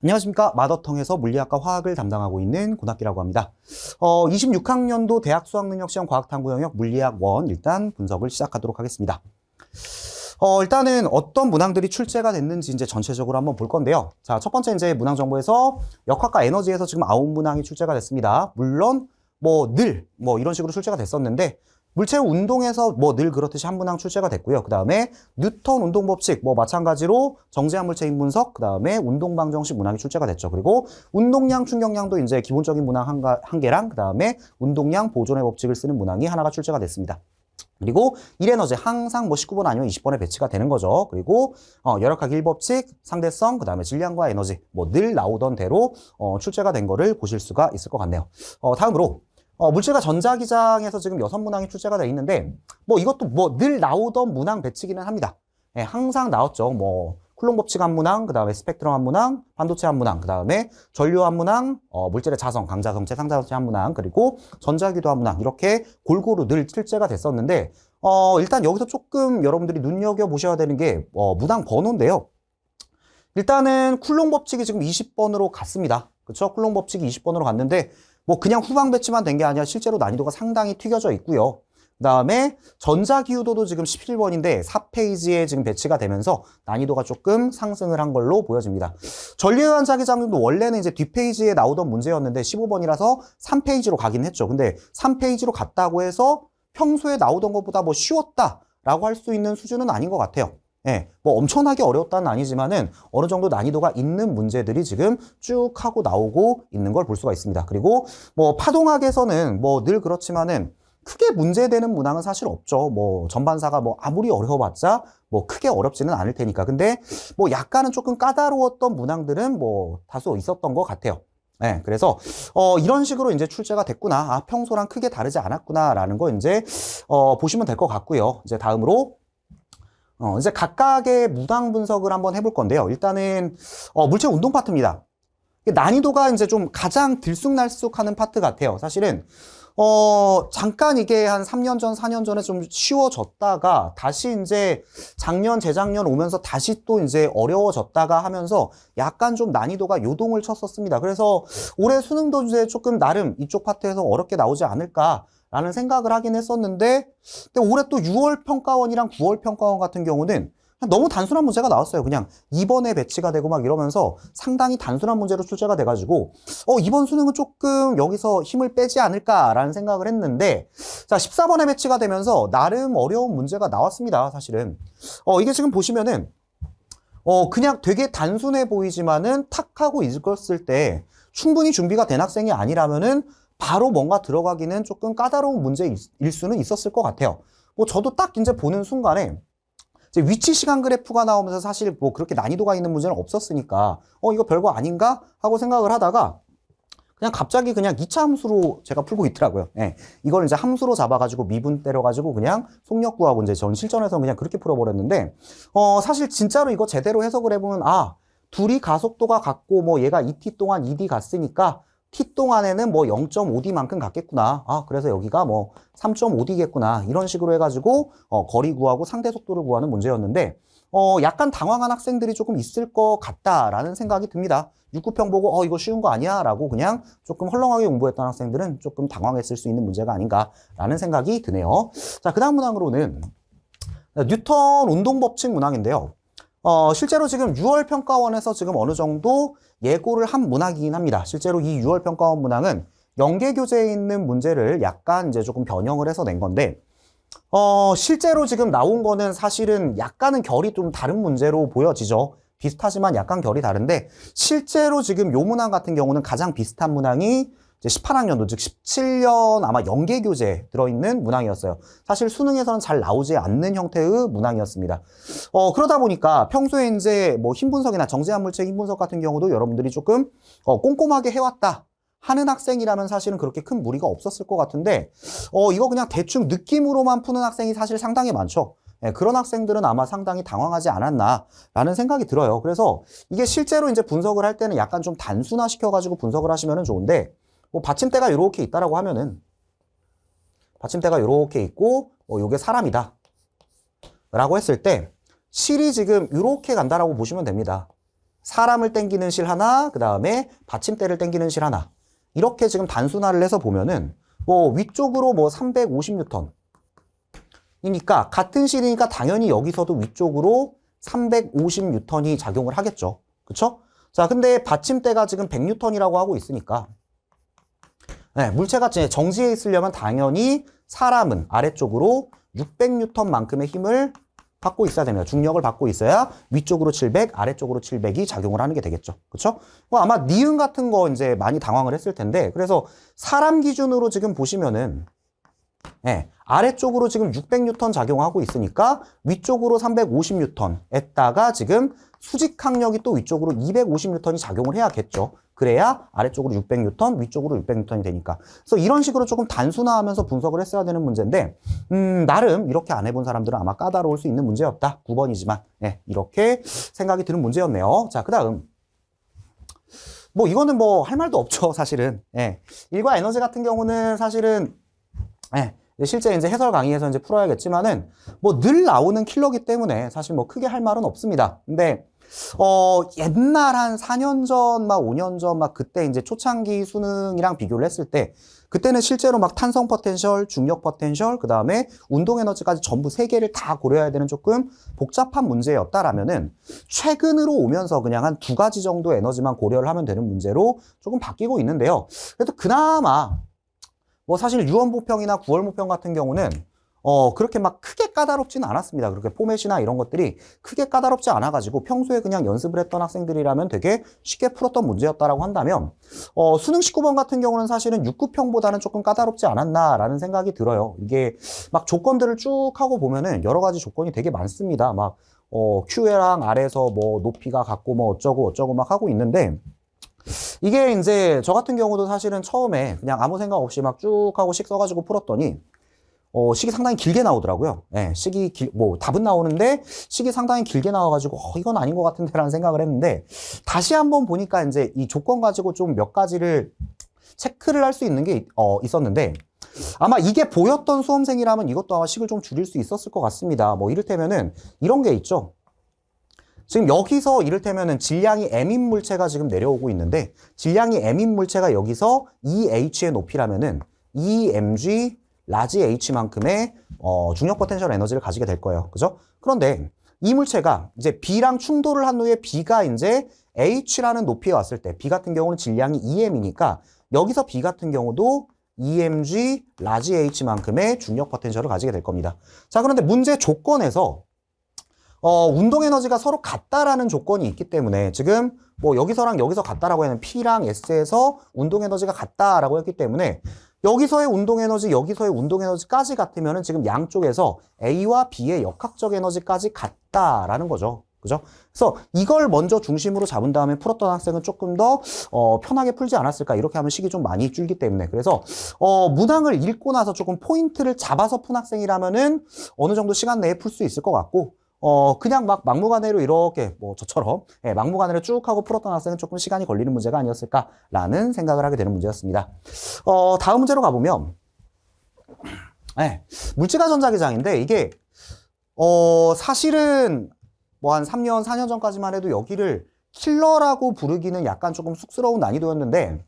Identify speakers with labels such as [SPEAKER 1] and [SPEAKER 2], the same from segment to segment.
[SPEAKER 1] 안녕하십니까. 마더텅에서 물리학과 화학을 담당하고 있는 고낙기라고 합니다. 26학년도 대학 수학능력시험 과학탐구 영역 물리학 1 일단 분석을 시작하도록 하겠습니다. 일단은 어떤 문항들이 출제가 됐는지 이제 전체적으로 한번 볼 건데요. 자, 첫 번째 이제 문항 정보에서 역학과 에너지에서 지금 9문항이 출제가 됐습니다. 물론 늘 이런 식으로 출제가 됐었는데 물체 운동에서 늘 그렇듯이 한 문항 출제가 됐고요. 그 다음에 뉴턴 운동 법칙 마찬가지로 정제한 물체 힘분석, 그 다음에 운동 방정식 문항이 출제가 됐죠. 그리고 운동량 충격량도 이제 기본적인 문항 한 개랑 그 다음에 운동량 보존의 법칙을 쓰는 문항이 하나가 출제가 됐습니다. 그리고 1에너지 항상 19번 아니면 20번에 배치가 되는 거죠. 그리고 열역학 1법칙, 상대성, 그 다음에 질량과 에너지 늘 나오던 대로 출제가 된 거를 보실 수가 있을 것 같네요. 다음으로 물질과 전자기장에서 지금 6문항이 출제가 되어 있는데 이것도 늘 나오던 문항 배치기는 합니다. 예, 항상 나왔죠. 쿨롱 법칙 한 문항, 그 다음에 스펙트럼 한 문항, 반도체 한 문항, 그 다음에 전류 한 문항, 물질의 자성, 강자성체, 상자성체 한 문항, 그리고 전자기도 한 문항, 이렇게 골고루 늘 출제가 됐었는데 일단 여기서 조금 여러분들이 눈여겨보셔야 되는 게 문항 번호인데요. 일단은 쿨롱 법칙이 지금 20번으로 갔습니다. 그렇죠? 쿨롱 법칙이 20번으로 갔는데 그냥 후방 배치만 된 게 아니라 실제로 난이도가 상당히 튀겨져 있고요. 그 다음에 전자기후도도 지금 11번인데 4페이지에 지금 배치가 되면서 난이도가 조금 상승을 한 걸로 보여집니다. 전류연 자기장도 원래는 이제 뒷페이지에 나오던 문제였는데 15번이라서 3페이지로 가긴 했죠. 근데 3페이지로 갔다고 해서 평소에 나오던 것보다 쉬웠다라고 할 수 있는 수준은 아닌 것 같아요. 예, 엄청나게 어려웠다는 아니지만은 어느 정도 난이도가 있는 문제들이 지금 쭉 하고 나오고 있는 걸 볼 수가 있습니다. 그리고 파동학에서는 늘 그렇지만은 크게 문제되는 문항은 사실 없죠. 전반사가 아무리 어려워봤자 크게 어렵지는 않을 테니까. 근데 약간은 조금 까다로웠던 문항들은 다소 있었던 것 같아요. 네, 그래서 이런 식으로 이제 출제가 됐구나. 평소랑 크게 다르지 않았구나라는 거 이제 보시면 될 것 같고요. 이제 다음으로 이제 각각의 문항 분석을 한번 해볼 건데요. 일단은 물체 운동 파트입니다. 난이도가 이제 좀 가장 들쑥날쑥하는 파트 같아요. 사실은 잠깐 이게 한 3년 전, 4년 전에 좀 쉬워졌다가 다시 이제 작년, 재작년 오면서 다시 또 이제 어려워졌다가 하면서 약간 좀 난이도가 요동을 쳤었습니다. 그래서 올해 수능도 이제 조금 나름 이쪽 파트에서 어렵게 나오지 않을까 라는 생각을 하긴 했었는데 근데 올해 또 6월 평가원이랑 9월 평가원 같은 경우는 너무 단순한 문제가 나왔어요. 그냥 2번에 배치가 되고 이러면서 상당히 단순한 문제로 출제가 돼가지고 이번 수능은 조금 여기서 힘을 빼지 않을까라는 생각을 했는데 자 14번에 배치가 되면서 나름 어려운 문제가 나왔습니다. 사실은 이게 지금 보시면은 그냥 되게 단순해 보이지만은 탁 하고 읽었을 때 충분히 준비가 된 학생이 아니라면은 바로 뭔가 들어가기는 조금 까다로운 문제일 수는 있었을 것 같아요. 저도 딱 이제 보는 순간에 이제 위치 시간 그래프가 나오면서 사실 그렇게 난이도가 있는 문제는 없었으니까 이거 별거 아닌가 하고 생각을 하다가 그냥 갑자기 그냥 2차 함수로 제가 풀고 있더라고요. 예. 이걸 이제 함수로 잡아가지고 미분 때려가지고 그냥 속력 구하고 이제 전 실전에서 그냥 그렇게 풀어버렸는데 사실 진짜로 이거 제대로 해석을 해보면 둘이 가속도가 같고 얘가 2t 동안 2d 갔으니까 t 동안에는 0.5d만큼 갔겠구나. 그래서 여기가 3.5d겠구나. 이런 식으로 해가지고 거리 구하고 상대 속도를 구하는 문제였는데 약간 당황한 학생들이 조금 있을 것 같다라는 생각이 듭니다. 6구평 보고 이거 쉬운 거 아니야? 라고 그냥 조금 헐렁하게 공부했던 학생들은 조금 당황했을 수 있는 문제가 아닌가라는 생각이 드네요. 자, 그 다음 문항으로는 뉴턴 운동 법칙 문항인데요. 실제로 지금 6월 평가원에서 지금 어느 정도 예고를 한 문항이긴 합니다. 실제로 이 6월 평가원 문항은 연계교재에 있는 문제를 약간 이제 조금 변형을 해서 낸 건데, 실제로 지금 나온 거는 사실은 약간은 결이 좀 다른 문제로 보여지죠. 비슷하지만 약간 결이 다른데, 실제로 지금 요 문항 같은 경우는 가장 비슷한 문항이 이제 18학년도, 즉 17년 아마 연계교재에 들어있는 문항이었어요. 사실 수능에서는 잘 나오지 않는 형태의 문항이었습니다. 그러다 보니까 평소에 이제 힘분석이나 정제한 물체 힘분석 같은 경우도 여러분들이 조금 꼼꼼하게 해왔다 하는 학생이라면 사실은 그렇게 큰 무리가 없었을 것 같은데 이거 그냥 대충 느낌으로만 푸는 학생이 사실 상당히 많죠. 그런 학생들은 아마 상당히 당황하지 않았나라는 생각이 들어요. 그래서 이게 실제로 이제 분석을 할 때는 약간 좀 단순화 시켜가지고 분석을 하시면 좋은데 받침대가 이렇게 있다라고 하면은 받침대가 이렇게 있고 요게 사람이다 라고 했을 때 실이 지금 이렇게 간다라고 보시면 됩니다. 사람을 땡기는 실 하나, 그 다음에 받침대를 땡기는 실 하나. 이렇게 지금 단순화를 해서 보면은 뭐 위쪽으로 뭐 350N 이니까 같은 실이니까 당연히 여기서도 위쪽으로 350N이 작용을 하겠죠. 그쵸? 자, 근데 받침대가 지금 100N이라고 하고 있으니까 네, 물체가 정지해 있으려면 당연히 사람은 아래쪽으로 600N만큼의 힘을 받고 있어야 됩니다. 중력을 받고 있어야 위쪽으로 700, 아래쪽으로 700이 작용을 하는 게 되겠죠. 그쵸? 뭐 아마 니은 같은 거 이제 많이 당황을 했을 텐데, 그래서 사람 기준으로 지금 보시면은, 네, 아래쪽으로 지금 600N 작용하고 있으니까 위쪽으로 350N에다가 지금 수직 항력이 또 위쪽으로 250N이 작용을 해야겠죠. 그래야 아래쪽으로 600N, 위쪽으로 600N이 되니까. 그래서 이런 식으로 조금 단순화하면서 분석을 했어야 되는 문제인데, 나름 이렇게 안 해본 사람들은 아마 까다로울 수 있는 문제였다. 9번이지만, 네, 이렇게 생각이 드는 문제였네요. 자, 그 다음. 뭐, 이거는 뭐, 할 말도 없죠, 사실은. 예. 일과 에너지 같은 경우는 사실은, 예. 실제 이제 해설 강의에서 이제 풀어야겠지만은, 뭐, 늘 나오는 킬러기 때문에 사실 뭐, 크게 할 말은 없습니다. 근데, 옛날 한 4년 전, 막 5년 전, 막 그때 이제 초창기 수능이랑 비교를 했을 때, 그때는 실제로 막 탄성 포텐셜, 중력 포텐셜, 그 다음에 운동 에너지까지 전부 3개를 다 고려해야 되는 조금 복잡한 문제였다라면은, 최근으로 오면서 그냥 한 2가지 정도 에너지만 고려를 하면 되는 문제로 조금 바뀌고 있는데요. 그래도 그나마, 뭐 사실 유언보평이나 구월모평 같은 경우는 그렇게 막 크게 까다롭지는 않았습니다. 그렇게 포맷이나 이런 것들이 크게 까다롭지 않아가지고 평소에 그냥 연습을 했던 학생들이라면 되게 쉽게 풀었던 문제였다라고 한다면, 수능 19번 같은 경우는 사실은 6구평보다는 조금 까다롭지 않았나라는 생각이 들어요. 이게 막 조건들을 쭉 하고 보면은 여러 가지 조건이 되게 많습니다. 막, Q랑 R에서 뭐 높이가 같고 뭐 어쩌고 막 하고 있는데, 이게 이제 저 같은 경우도 사실은 처음에 그냥 아무 생각 없이 막 쭉 하고 식 써가지고 풀었더니, 식이 상당히 길게 나오더라고요. 예, 뭐, 답은 나오는데, 식이 상당히 길게 나와가지고, 이건 아닌 것 같은데, 라는 생각을 했는데, 다시 한번 보니까 이제 이 조건 가지고 좀 몇 가지를 체크를 할 수 있는 게, 있었는데, 아마 이게 보였던 수험생이라면 이것도 아마 식을 좀 줄일 수 있었을 것 같습니다. 뭐, 이를테면은, 이런 게 있죠. 지금 여기서 이를테면은 질량이 M인 물체가 지금 내려오고 있는데, 질량이 M인 물체가 여기서 EH의 높이라면은, EmG, 라지 H만큼의 중력 포텐셜 에너지를 가지게 될 거예요. 그죠? 그런데 이 물체가 이제 B랑 충돌을 한 후에 B가 이제 H라는 높이에 왔을 때 B 같은 경우는 질량이 EM이니까 여기서 B 같은 경우도 EmG, 라지 H만큼의 중력 포텐셜을 가지게 될 겁니다. 자, 그런데 문제 조건에서 운동 에너지가 서로 같다라는 조건이 있기 때문에 지금 뭐 여기서랑 여기서 같다라고 하는 P랑 S에서 운동 에너지가 같다라고 했기 때문에 여기서의 운동 에너지, 여기서의 운동 에너지까지 같으면은 지금 양쪽에서 A와 B의 역학적 에너지까지 같다라는 거죠. 그죠? 그래서 이걸 먼저 중심으로 잡은 다음에 풀었던 학생은 조금 더 편하게 풀지 않았을까, 이렇게 하면 식이 좀 많이 줄기 때문에. 그래서 문항을 읽고 나서 조금 포인트를 잡아서 푼 학생이라면은 어느 정도 시간 내에 풀 수 있을 것 같고, 그냥 막 막무가내로 이렇게 뭐 저처럼 막무가내로 쭉 하고 풀었던 학생은 조금 시간이 걸리는 문제가 아니었을까라는 생각을 하게 되는 문제였습니다. 다음 문제로 가보면, 물질과 전자기장인데 이게 사실은 뭐 한 3년, 4년 전까지만 해도 여기를 킬러라고 부르기는 약간 조금 쑥스러운 난이도였는데,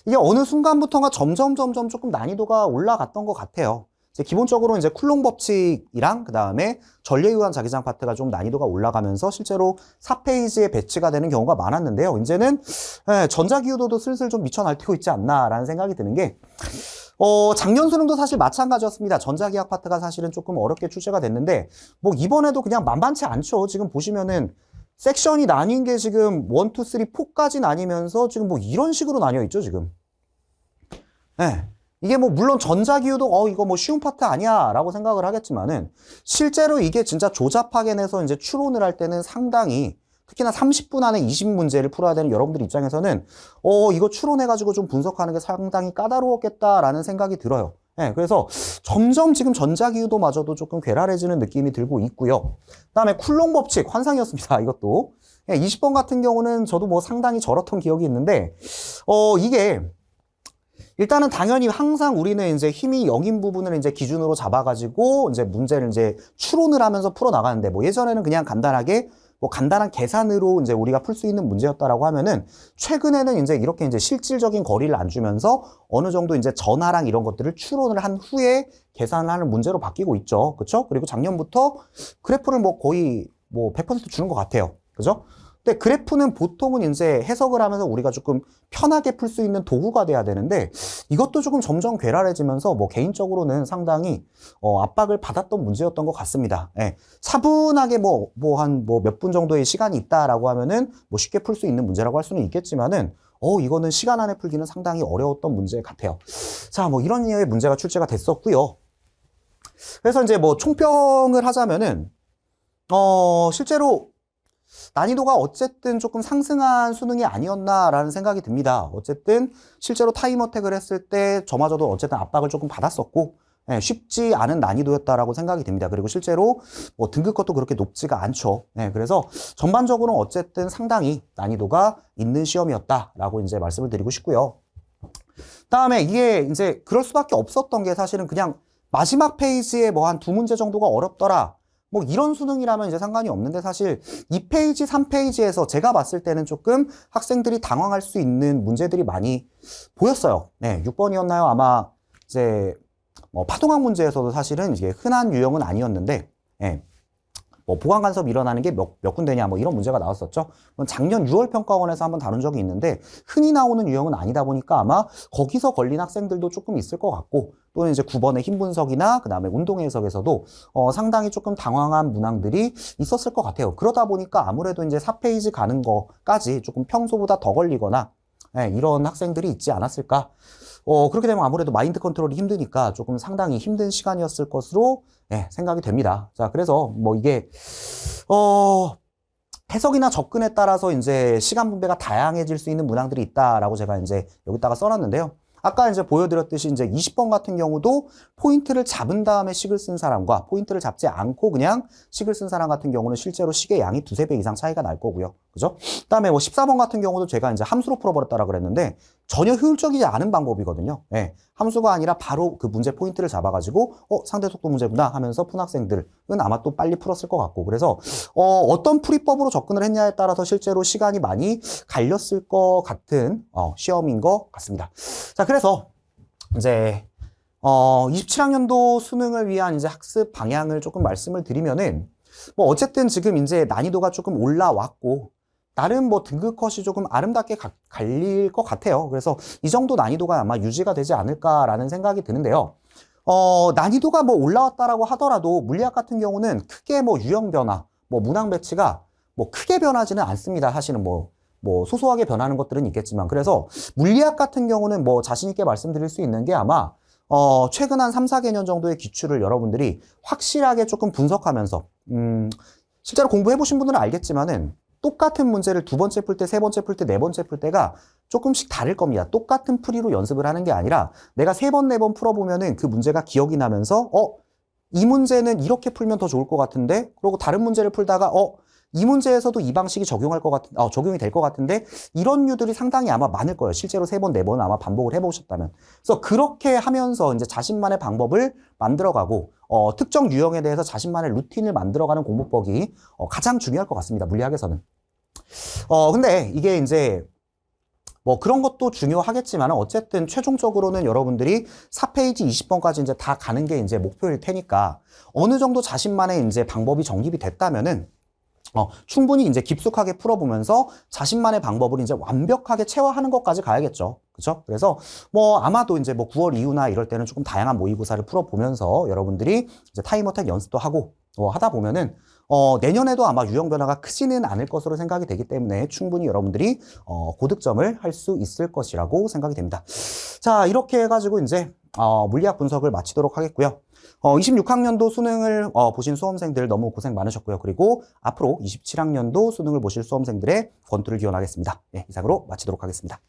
[SPEAKER 1] 이게 어느 순간부터가 점점 조금 난이도가 올라갔던 것 같아요. 기본적으로 이제 쿨롱 법칙이랑 그 다음에 전례유한 자기장 파트가 좀 난이도가 올라가면서 실제로 4페이지에 배치가 되는 경우가 많았는데요. 이제는 전자기후도도 슬슬 좀 미쳐 날뛰고 있지 않나라는 생각이 드는 게, 작년 수능도 사실 마찬가지였습니다. 전자기학 파트가 사실은 조금 어렵게 출제가 됐는데, 뭐 이번에도 그냥 만만치 않죠. 지금 보시면은 섹션이 나뉜 게 지금 1, 2, 3, 4까지 나뉘면서 지금 뭐 이런 식으로 나뉘어 있죠, 지금. 이게 뭐 물론 전자기후도 이거 뭐 쉬운 파트 아니야 라고 생각을 하겠지만은, 실제로 이게 진짜 조잡하게 내서 이제 추론을 할 때는 상당히, 특히나 30분 안에 20문제를 풀어야 되는 여러분들 입장에서는 이거 추론해가지고 좀 분석하는 게 상당히 까다로웠겠다라는 생각이 들어요. 그래서 점점 지금 전자기후도마저도 조금 괴랄해지는 느낌이 들고 있고요. 그 다음에 쿨롱 법칙 환상이었습니다. 이것도 20번 같은 경우는 저도 뭐 상당히 절었던 기억이 있는데, 이게 일단은 당연히 항상 우리는 이제 힘이 0인 부분을 이제 기준으로 잡아가지고 이제 문제를 이제 추론을 하면서 풀어 나가는데, 뭐 예전에는 그냥 간단하게 뭐 간단한 계산으로 이제 우리가 풀 수 있는 문제였다라고 하면은 최근에는 이제 이렇게 이제 실질적인 거리를 안 주면서 어느 정도 이제 전하랑 이런 것들을 추론을 한 후에 계산을 하는 문제로 바뀌고 있죠. 그렇죠? 그리고 작년부터 그래프를 뭐 거의 뭐 100% 주는 것 같아요. 그죠? 근데 그래프는 보통은 이제 해석을 하면서 우리가 조금 편하게 풀 수 있는 도구가 돼야 되는데 이것도 조금 점점 괴랄해지면서 뭐 개인적으로는 상당히 압박을 받았던 문제였던 것 같습니다. 예. 차분하게 한 몇 분 정도의 시간이 있다라고 하면은 뭐 쉽게 풀 수 있는 문제라고 할 수는 있겠지만은 이거는 시간 안에 풀기는 상당히 어려웠던 문제 같아요. 자, 뭐 이런 류의 문제가 출제가 됐었고요. 그래서 이제 뭐 총평을 하자면은 실제로 난이도가 어쨌든 조금 상승한 수능이 아니었나라는 생각이 듭니다. 어쨌든 실제로 타임 어택을 했을 때 저마저도 어쨌든 압박을 조금 받았었고 쉽지 않은 난이도였다라고 생각이 듭니다. 그리고 실제로 뭐 등급컷도 그렇게 높지가 않죠. 그래서 전반적으로 어쨌든 상당히 난이도가 있는 시험이었다라고 이제 말씀을 드리고 싶고요. 다음에 이게 이제 그럴 수밖에 없었던 게 사실은 그냥 마지막 페이지에 뭐 한 2문제 정도가 어렵더라. 뭐 이런 수능이라면 이제 상관이 없는데 사실 2페이지, 3페이지에서 제가 봤을 때는 조금 학생들이 당황할 수 있는 문제들이 많이 보였어요. 6번이었나요? 아마 이제 뭐 파동학 문제에서도 사실은 이게 흔한 유형은 아니었는데, 뭐 보강 간섭 일어나는 게 몇 군데냐 뭐 이런 문제가 나왔었죠. 작년 6월 평가원에서 한번 다룬 적이 있는데 흔히 나오는 유형은 아니다 보니까 아마 거기서 걸린 학생들도 조금 있을 것 같고 또는 이제 9번의 힘 분석이나 그 다음에 운동 해석에서도 상당히 조금 당황한 문항들이 있었을 것 같아요. 그러다 보니까 아무래도 이제 4페이지 가는 거까지 조금 평소보다 더 걸리거나 이런 학생들이 있지 않았을까. 그렇게 되면 아무래도 마인드 컨트롤이 힘드니까 조금 상당히 힘든 시간이었을 것으로 생각이 됩니다. 자, 그래서 뭐 이게 해석이나 접근에 따라서 이제 시간 분배가 다양해질 수 있는 문항들이 있다라고 제가 이제 여기다가 써놨는데요. 아까 이제 보여드렸듯이 이제 20번 같은 경우도 포인트를 잡은 다음에 식을 쓴 사람과 포인트를 잡지 않고 그냥 식을 쓴 사람 같은 경우는 실제로 식의 양이 2~3배 이상 차이가 날 거고요. 그죠? 그 다음에 뭐 14번 같은 경우도 제가 이제 함수로 풀어버렸다라 그랬는데 전혀 효율적이지 않은 방법이거든요. 함수가 아니라 바로 그 문제 포인트를 잡아가지고 상대 속도 문제구나 하면서 푼 학생들은 아마 또 빨리 풀었을 것 같고 그래서 어떤 풀이법으로 접근을 했냐에 따라서 실제로 시간이 많이 갈렸을 것 같은 시험인 것 같습니다. 자, 그래서 이제 27학년도 수능을 위한 이제 학습 방향을 조금 말씀을 드리면은 뭐 어쨌든 지금 이제 난이도가 조금 올라왔고 나름 뭐 등급컷이 조금 아름답게 갈릴 것 같아요. 그래서 이 정도 난이도가 아마 유지가 되지 않을까라는 생각이 드는데요. 난이도가 뭐 올라왔다라고 하더라도 물리학 같은 경우는 크게 뭐 유형 변화, 뭐 문항 배치가 뭐 크게 변하지는 않습니다. 사실은 뭐 소소하게 변하는 것들은 있겠지만 그래서 물리학 같은 경우는 뭐 자신 있게 말씀드릴 수 있는 게 아마 최근 한 3~4개년 정도의 기출을 여러분들이 확실하게 조금 분석하면서 실제로 공부해 보신 분들은 알겠지만은 똑같은 문제를 2번째 풀 때, 3번째 풀 때, 4번째 풀 때가 조금씩 다를 겁니다. 똑같은 풀이로 연습을 하는 게 아니라 내가 3번, 4번 풀어보면은 그 문제가 기억이 나면서 이 문제는 이렇게 풀면 더 좋을 것 같은데 그리고 다른 문제를 풀다가 이 문제에서도 이 방식이 적용이 될 것 같은데 이런 류들이 상당히 아마 많을 거예요. 실제로 3번, 4번 아마 반복을 해보셨다면. 그래서 그렇게 하면서 이제 자신만의 방법을 만들어가고 특정 유형에 대해서 자신만의 루틴을 만들어가는 공부법이 가장 중요할 것 같습니다. 물리학에서는. 근데 이게 이제 뭐 그런 것도 중요하겠지만 어쨌든 최종적으로는 여러분들이 4페이지 20번까지 이제 다 가는 게 이제 목표일 테니까 어느 정도 자신만의 이제 방법이 정립이 됐다면은 충분히 이제 깊숙하게 풀어보면서 자신만의 방법을 이제 완벽하게 체화하는 것까지 가야겠죠. 그렇죠? 그래서 뭐 아마도 이제 뭐 9월 이후나 이럴 때는 조금 다양한 모의고사를 풀어보면서 여러분들이 이제 타임어택 연습도 하고 하다 보면은 내년에도 아마 유형 변화가 크지는 않을 것으로 생각이 되기 때문에 충분히 여러분들이 고득점을 할 수 있을 것이라고 생각이 됩니다. 자, 이렇게 해가지고 이제 물리학 분석을 마치도록 하겠고요. 26학년도 수능을 보신 수험생들 너무 고생 많으셨고요. 그리고 앞으로 27학년도 수능을 보실 수험생들의 권투를 기원하겠습니다. 네, 이상으로 마치도록 하겠습니다.